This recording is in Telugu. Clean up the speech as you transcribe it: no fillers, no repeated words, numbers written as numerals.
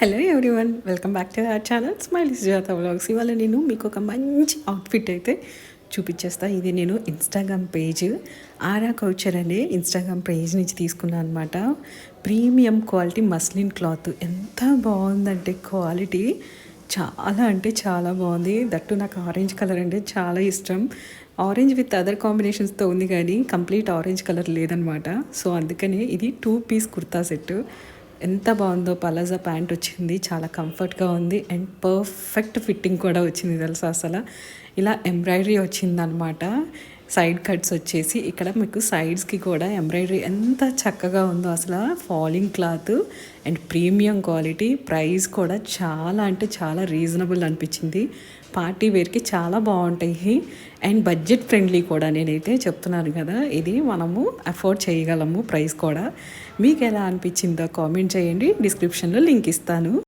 Hello everyone, welcome back to our channel smiley Sujatha vlogs. ఇవాళ నేను మీకు ఒక మంచి అవుట్ఫిట్ అయితే చూపించేస్తా. ఇది నేను ఇన్స్టాగ్రామ్ పేజ్ ఆరా కౌచర్ అనే ఇన్స్టాగ్రామ్ పేజ్ నుంచి తీసుకున్నాను అనమాట. ప్రీమియం క్వాలిటీ మస్లిన్ క్లాత్ ఎంత బాగుందంటే క్వాలిటీ చాలా అంటే చాలా బాగుంది. దట్టు నాకు ఆరెంజ్ కలర్ అంటే చాలా ఇష్టం. ఆరెంజ్ విత్ అదర్ కాంబినేషన్స్తో ఉంది కానీ కంప్లీట్ ఆరెంజ్ కలర్ లేదనమాట. సో అందుకని ఇది 2 పీస్ కుర్తా సెట్. ఎంత బాగుందో. పలాజా ప్యాంట్ వచ్చింది, చాలా కంఫర్ట్గా ఉంది అండ్ పర్ఫెక్ట్ ఫిట్టింగ్ కూడా వచ్చింది తెలుసా. అసలు ఇలా ఎంబ్రాయిడరీ వచ్చిందనమాట. సైడ్ కట్స్ వచ్చేసి ఇక్కడ మీకు సైడ్స్కి కూడా ఎంబ్రాయిడరీ ఎంత చక్కగా ఉందో. అసలు falling cloth and premium quality. Price కూడా చాలా అంటే చాలా రీజనబుల్ అనిపించింది. పార్టీ వేర్కి చాలా బాగుంటాయి అండ్ బడ్జెట్ ఫ్రెండ్లీ కూడా. నేనైతే చెప్తున్నాను కదా, ఇది మనము అఫోర్డ్ చేయగలము. ప్రైస్ కూడా మీకు ఎలా అనిపించిందో కామెంట్ చేయండి, డిస్క్రిప్షన్లో లింక్ ఇస్తాను.